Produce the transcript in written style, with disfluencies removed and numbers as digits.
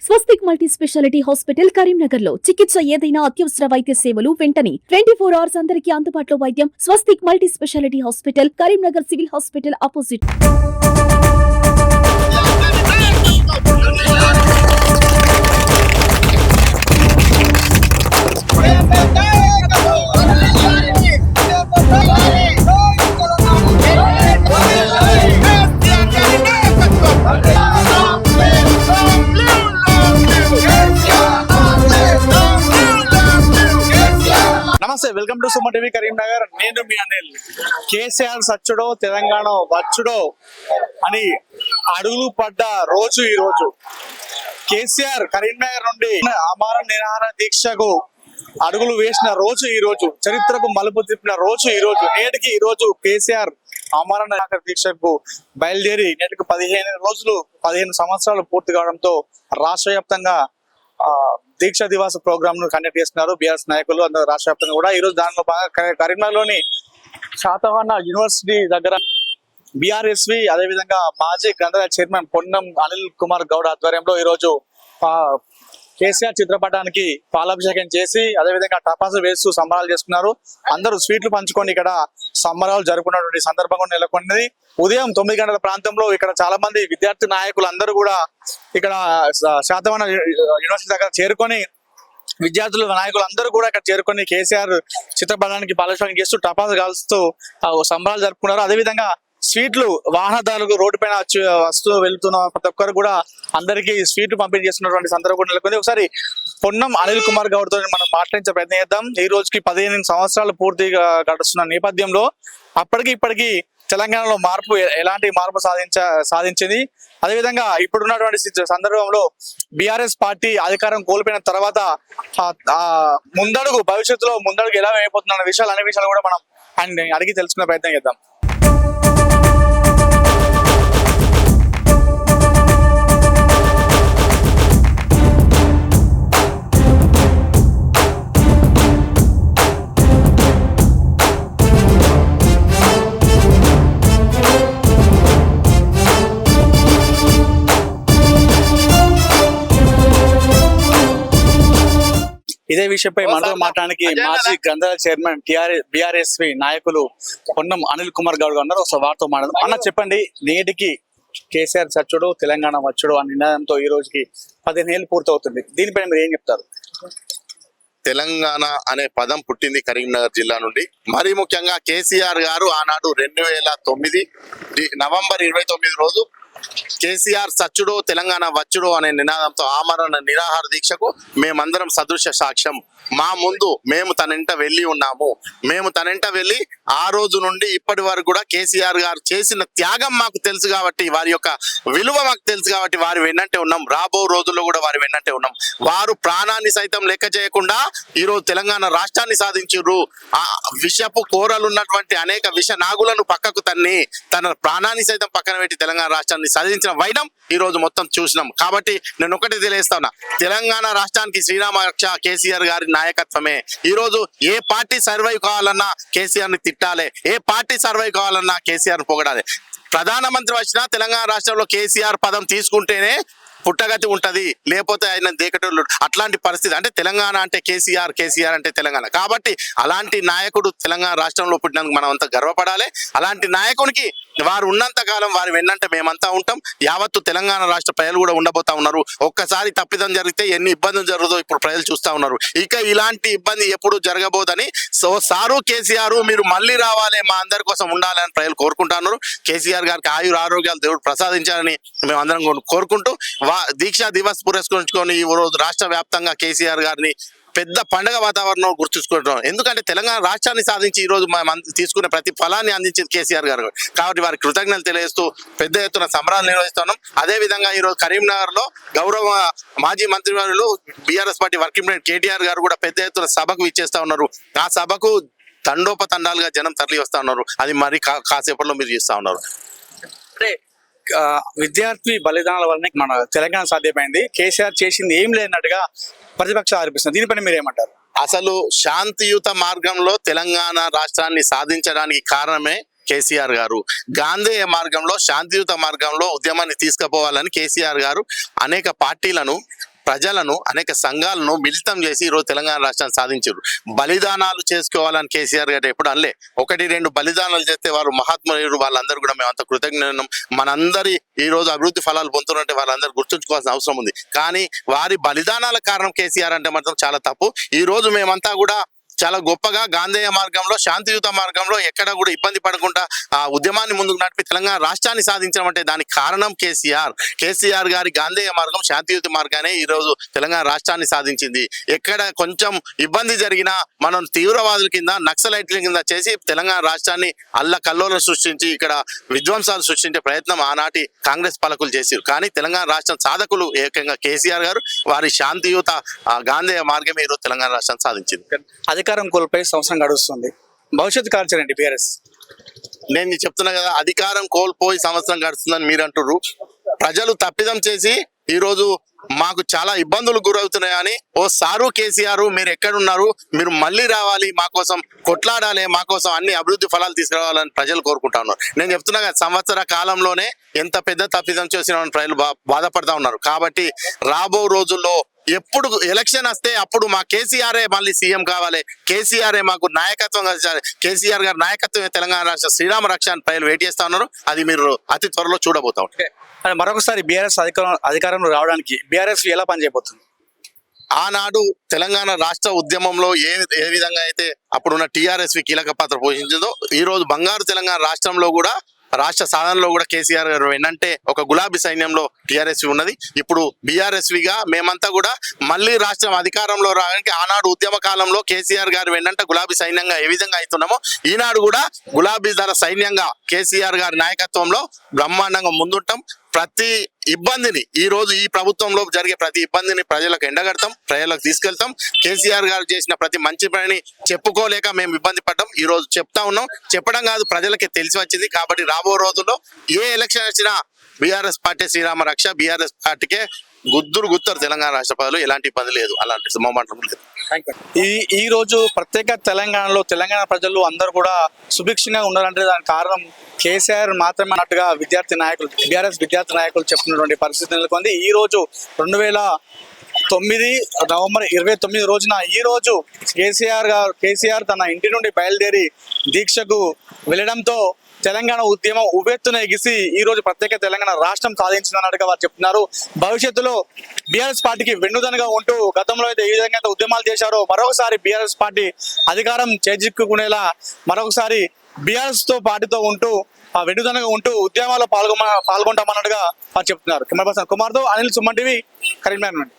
స్వస్తిక్ multi speciality hospital Karimnagar లో చికిత్స ఏదైనా అత్యవసర వైద్య సేవలు వెంటనే 24 అవర్స్ అందరికీ అందుబాటులో వైద్యం. Swastik multi speciality hospital Karimnagar civil hospital opposite. నమస్తే, welcome to Suman TV Karimnagar. నేను మీ అనిల్. కేసీఆర్ సచ్చుడో తెలంగాణ వచ్చుడో అని అడుగులు పడ్డ రోజు ఈ రోజు. కేసీఆర్ కరీంనగర్ నుండి ఆమరణ నిరాహార దీక్షకు అడుగులు వేసిన రోజు ఈ రోజు. చరిత్రకు మలుపు తిప్పిన రోజు ఈ రోజు. నేటికి ఈ రోజు కేసీఆర్ ఆమరణ నిరాహార దీక్షకు బయలుదేరి నేటికి 15 సంవత్సరాలు పూర్తి కావడంతో రాష్ట్ర వ్యాప్తంగా దీక్ష దివాస ప్రోగ్రామ్ ను కండక్ట్ చేస్తున్నారు బీఆర్ఎస్ నాయకులు. అందరూ రాష్ట్ర వ్యాప్తంగా కూడా ఈ రోజు దానిలో బాగా కరీంనగర్లోని శాతవాహన యూనివర్సిటీ దగ్గర బీఆర్ఎస్వి అదేవిధంగా మాజీ గ్రంథాలయ చైర్మన్ పొన్నం అనిల్ కుమార్ గౌడ్ ఆధ్వర్యంలో ఈ రోజు కేసీఆర్ చిత్రపటానికి పాలాభిషేకం చేసి అదేవిధంగా టపాసులు వేస్తూ సంబరాలు చేసుకున్నారు. అందరూ స్వీట్లు పంచుకొని ఇక్కడ సంబరాలు జరుపుకున్నటువంటి సందర్భంగా నెలకొన్నది. ఉదయం 9 గంటల ప్రాంతంలో ఇక్కడ చాలా మంది విద్యార్థి నాయకులు అందరూ కూడా ఇక్కడ శాతవాహన యూనివర్సిటీ దగ్గర చేరుకొని విద్యార్థులు నాయకులు అందరూ కూడా ఇక్కడ చేరుకొని కేసీఆర్ చిత్రపటానికి పాలాభిషేకం చేస్తూ టపాసులు కాల్స్తూ సంబరాలు జరుపుకున్నారు. అదేవిధంగా స్వీట్లు వాహనదారులకు రోడ్డు పైన వస్తూ వెళ్తున్న ప్రతి ఒక్కరు కూడా అందరికీ స్వీట్లు పంపిణీ చేస్తున్నటువంటి సందర్భం నెలకొంది. ఒకసారి పొన్నం అనిల్ కుమార్ గౌడ్ తో మనం మాట్లాడించే ప్రయత్నం చేద్దాం. ఈ రోజుకి 15 సంవత్సరాలు పూర్తిగా గడుస్తున్న నేపథ్యంలో అప్పటికి ఇప్పటికీ తెలంగాణలో ఎలాంటి మార్పు సాధించింది, అదేవిధంగా ఇప్పుడున్నటువంటి సందర్భంలో బీఆర్ఎస్ పార్టీ అధికారం కోల్పోయిన తర్వాత భవిష్యత్తులో ముందడుగు ఎలా అయిపోతున్న అనే విషయాలు కూడా మనం ఆయన అడిగి తెలుసుకునే ప్రయత్నం చేద్దాం. ఇదే విషయంపై మనతో మాట్లాడడానికి మాజీ గ్రంథాలయ చైర్మన్ బీఆర్ఎస్వి నాయకులు పొన్నం అనిల్ కుమార్ గౌడ్ ఉన్నారు. ఒకసారి వారితో మాట్లాడదాం. అన్న, చెప్పండి, నేటికి కేసీఆర్ చచ్చుడు తెలంగాణ వచ్చుడు అనే నినాదంతో ఈ రోజుకి 15 ఏళ్ళు పూర్తవుతుంది. దీనిపైన మీరు ఏం చెప్తారు? తెలంగాణ అనే పదం పుట్టింది కరీంనగర్ జిల్లా నుండి. మరీ ముఖ్యంగా కేసీఆర్ గారు ఆనాడు 2009 నవంబర్ 29 రోజు కేసీఆర్ సచ్చుడు తెలంగాణ వచ్చుడు అనే నినాదంతో ఆమరణ నిరాహార దీక్షకు మేమందరం సదృశ్య సాక్ష్యం. మా ముందు మేము తనంట వెళ్ళి ఉన్నాము. మేము తనంట వెళ్ళి ఆ రోజు నుండి ఇప్పటి వరకు కూడా కేసీఆర్ గారు చేసిన త్యాగం మాకు తెలుసు కాబట్టి, వారి యొక్క విలువ మాకు తెలుసు కాబట్టి వారి వెన్నంటే ఉన్నాం. రాబో రోజుల్లో కూడా వారి వెన్నంటే ఉన్నాం. వారు ప్రాణాన్ని సైతం లెక్క చేయకుండా ఈరోజు తెలంగాణ రాష్ట్రాన్ని సాధించారు. ఆ విషపు కోరలు ఉన్నటువంటి అనేక విష నాగులను పక్కకు తన్ని తన ప్రాణాన్ని సైతం పక్కన పెట్టి తెలంగాణ రాష్ట్రాన్ని సాధించిన వైనం ఈ రోజు మొత్తం చూసినాం. కాబట్టి నేను ఒకటి తెలియజేస్తా ఉన్నా, తెలంగాణ రాష్ట్రానికి శ్రీరామ రక్ష కేసీఆర్ గారి నాయకత్వమే. ఈ రోజు ఏ పార్టీ సర్వైవ్ కావాలన్నా కేసీఆర్ ని తిట్టాలి, ఏ పార్టీ సర్వైవ్ కావాలన్నా కేసీఆర్ పొగడాలి. ప్రధానమంత్రి వచ్చినా తెలంగాణ రాష్ట్రంలో కేసీఆర్ పదం తీసుకుంటేనే పుట్టగతి ఉంటది, లేకపోతే ఆయన దేకటోళ్ళు. అట్లాంటి పరిస్థితి. అంటే తెలంగాణ అంటే కేసీఆర్, కేసీఆర్ అంటే తెలంగాణ. కాబట్టి అలాంటి నాయకుడు తెలంగాణ రాష్ట్రంలో పుట్టినందుకు మనం అంతా గర్వపడాలి. అలాంటి నాయకునికి వారు ఉన్నంత కాలం వారి వెన్నంటే మేమంతా ఉంటాం. యావత్తు తెలంగాణ రాష్ట్ర ప్రజలు కూడా ఉండబోతా ఉన్నారు. ఒక్కసారి తప్పిదం జరిగితే ఎన్ని ఇబ్బందులు జరుగుతుందో ఇప్పుడు ప్రజలు చూస్తా ఉన్నారు. ఇక ఇలాంటి ఇబ్బంది ఎప్పుడు జరగబోదని సారు కేసీఆర్ మీరు మళ్ళీ రావాలి, మా అందరి కోసం ఉండాలని ప్రజలు కోరుకుంటున్నారు. కేసీఆర్ గారికి ఆయుర ఆరోగ్యాలు దేవుడు ప్రసాదించాలని మేము అందరం కోరుకుంటూ దీక్షా దివస్ పురస్కరించుకొని ఈ రోజు రాష్ట్ర వ్యాప్తంగా కేసీఆర్ గారిని పెద్ద పండగ వాతావరణం గుర్తుంచుకుంటున్నాం. ఎందుకంటే తెలంగాణ రాష్ట్రాన్ని సాధించి ఈ రోజు తీసుకునే ప్రతి ఫలాన్ని అందించింది కేసీఆర్ గారు. కాబట్టి వారి కృతజ్ఞతలు తెలియజేస్తూ పెద్ద ఎత్తున సంబరాలు నిర్వహిస్తున్నాం. అదే విధంగా ఈ రోజు కరీంనగర్ లో గౌరవ మాజీ మంత్రివర్యులు BRS party working president KTR గారు కూడా పెద్ద ఎత్తున సభకు ఇచ్చేస్తా ఉన్నారు. ఆ సభకు తండోపతండాలుగా జనం తరలి వస్తా ఉన్నారు. అది మరి కాసేపట్లో మీరు చేస్తా ఉన్నారు. విద్యార్థి బలిదానాల వల్లనే మన తెలంగాణ సాధ్యమైంది. కేసీఆర్ చేసింది ఏం లేనట్టుగా ప్రతిపక్షాలు ఆరోపిస్తున్నారు. దీనిపైన మీరు ఏమంటారు? అసలు శాంతియుత మార్గంలో తెలంగాణ రాష్ట్రాన్ని సాధించడానికి కారణమే కేసీఆర్ గారు. గాంధేయ మార్గంలో శాంతియుత మార్గంలో ఉద్యమాన్ని తీసుకుపోవాలని కేసీఆర్ గారు అనేక పార్టీలను ప్రజలను అనేక సంఘాలను మిళితం చేసి ఈరోజు తెలంగాణ రాష్ట్రాన్ని సాధించారు. బలిదానాలు చేసుకోవాలని కేసీఆర్ గారు ఎప్పుడు అనలే. 1-2 బలిదానాలు చేస్తే వారు మహాత్ములు, వాళ్ళందరూ కూడా మేమంత కృతజ్ఞతలు. మనందరి ఈ రోజు అభివృద్ధి ఫలాలు పొందుతున్నట్టే వాళ్ళందరూ గుర్తుంచుకోవాల్సిన అవసరం ఉంది. కానీ వారి బలిదానాల కారణం కేసీఆర్ అంటే మాత్రం చాలా తప్పు. ఈ రోజు మేమంతా కూడా చాలా గొప్పగా గాంధేయ మార్గంలో, శాంతియుత మార్గంలో ఎక్కడ కూడా ఇబ్బంది పడకుండా ఆ ఉద్యమాన్ని ముందుకు నడిపి తెలంగాణ రాష్ట్రాన్ని సాధించడం అంటే దానికి కారణం కేసీఆర్ గారి గాంధేయ మార్గం, శాంతియుత మార్గానే ఈ రోజు తెలంగాణ రాష్ట్రాన్ని సాధించింది. ఎక్కడ కొంచెం ఇబ్బంది జరిగినా మనం తీవ్రవాదుల కింద, నక్సలైట్ల కింద చేసి తెలంగాణ రాష్ట్రాన్ని అల్లకల్లోలం సృష్టించి ఇక్కడ విధ్వంసాలు సృష్టించే ప్రయత్నం ఆనాటి కాంగ్రెస్ పాలకులు చేశారు. కానీ తెలంగాణ రాష్ట్రం సాధకులు ఏకంగా కేసీఆర్ గారు వారి శాంతియుత గాంధేయ మార్గమే ఈరోజు తెలంగాణ రాష్ట్రాన్ని సాధించింది. అధికారం కోల్పోయి సంవత్సరం గడుస్తుంది, భవిష్యత్తు కార్చారండి బీఆర్ఎస్. నేను చెప్తున్నా కదా, అధికారం కోల్పోయి సంవత్సరం గడుస్తుందని మీరు అంటున్నారు. ప్రజలు తప్పిదం చేసి ఈ రోజు మాకు చాలా ఇబ్బందులు గురవుతున్నాయని ఓ సారు కేసీఆర్ మీరు ఎక్కడున్నారు, మీరు మళ్ళీ రావాలి, మా కోసం కొట్లాడాలి, మా కోసం అన్ని అభివృద్ధి ఫలాలు తీసుకురావాలని ప్రజలు కోరుకుంటా ఉన్నారు. నేను చెప్తున్నా కదా, సంవత్సర కాలంలోనే ఎంత పెద్ద తప్పిదం చేసిన ప్రజలు బాధపడతా ఉన్నారు. కాబట్టి రాబో రోజుల్లో ఎప్పుడు ఎలక్షన్ వస్తే అప్పుడు మా కేసీఆర్ మళ్ళీ సీఎం కావాలి, కేసీఆర్ మాకు నాయకత్వం, కేసీఆర్ గారి నాయకత్వం తెలంగాణ రాష్ట్ర శ్రీరామ రక్ష అని ప్రజలు వెయిట్ చేస్తా ఉన్నారు. అది మీరు అతి త్వరలో చూడబోతా ఉంటారు. మరొకసారి బీఆర్ఎస్ అధికారంలో రావడానికి బీఆర్ఎస్ ఎలా పనిచేయబోతుంది? ఆనాడు తెలంగాణ రాష్ట్ర ఉద్యమంలో ఏ విధంగా అయితే అప్పుడున్న టీఆర్ఎస్వి కీలక పాత్ర పోషించిందో, ఈ రోజు బంగారు తెలంగాణ రాష్ట్రంలో కూడా, రాష్ట్ర సాధనలో కూడా కేసీఆర్ గారు ఏంటంటే ఒక గులాబీ సైన్యంలో టీఆర్ఎస్వి ఉన్నది. ఇప్పుడు బీఆర్ఎస్విగా మేమంతా కూడా మళ్ళీ రాష్ట్రం అధికారంలో రావడానికి ఆనాడు ఉద్యమ కాలంలో కేసీఆర్ గారు ఏంటంటే గులాబీ సైన్యంగా ఏ విధంగా అవుతున్నామో ఈనాడు కూడా గులాబీ దళ సైన్యంగా కేసీఆర్ గారి నాయకత్వంలో బ్రహ్మాండంగా ముందుంటాం. ప్రతి ఇబ్బందిని ఈ రోజు ఈ ప్రభుత్వంలో జరిగే ప్రతి ఇబ్బందిని ప్రజలకు ఎండగడతాం, ప్రజలకు తీసుకెళ్తాం. కేసీఆర్ గారు చేసిన ప్రతి మంచి పనిని చెప్పుకోలేక మేము ఇబ్బంది పడ్డాం. ఈ రోజు చెప్తా ఉన్నాం, చెప్పడం కాదు ప్రజలకి తెలిసి వచ్చింది. కాబట్టి రాబో రోజుల్లో ఏ ఎలక్షన్ వచ్చినా బీఆర్ఎస్ పార్టీ శ్రీరామ రక్ష, బీఆర్ఎస్ పార్టీకే గుర్తారు తెలంగాణ రాష్ట్ర ప్రజలు. ఎలాంటి ఇబ్బంది లేదు, అలాంటి మొమెంటం లేదు. ఈ రోజు ప్రత్యేక తెలంగాణలో తెలంగాణ ప్రజలు అందరూ కూడా సుభిక్షంగా ఉన్నారంటే దానికి కారణం కేసీఆర్ మాత్రమే అన్నట్టుగా బీఆర్ఎస్ విద్యార్థి నాయకులు చెప్తున్నటువంటి పరిస్థితి నెలకొంది. ఈ రోజు 2009 నవంబర్ 29 రోజున ఈ రోజు కేసీఆర్ తన ఇంటి నుండి బయలుదేరి దీక్షకు వెళ్ళడంతో తెలంగాణ ఉద్యమం ఉవ్వెత్తున ఎగిసి ఈ రోజు ప్రత్యేక తెలంగాణ రాష్ట్రం సాధించిందన్నట్టుగా వారు చెప్తున్నారు. భవిష్యత్తులో బీఆర్ఎస్ పార్టీకి వెన్నుదనగా ఉంటూ గతంలో అయితే ఏ విధంగా ఉద్యమాలు చేశారో మరొకసారి బీఆర్ఎస్ పార్టీ అధికారం చేజిక్కుకునేలా మరొకసారి బీఆర్ఎస్ పార్టీతో ఉంటూ వెన్నుదనగా ఉంటూ ఉద్యమాల్లో పాల్గొంటామన్నట్టుగా వారు చెప్తున్నారు. కెమెరా పర్సన్ కుమార్తో అనిల్, సుమన్ టీవీ, కరీంనగర్ నుండి.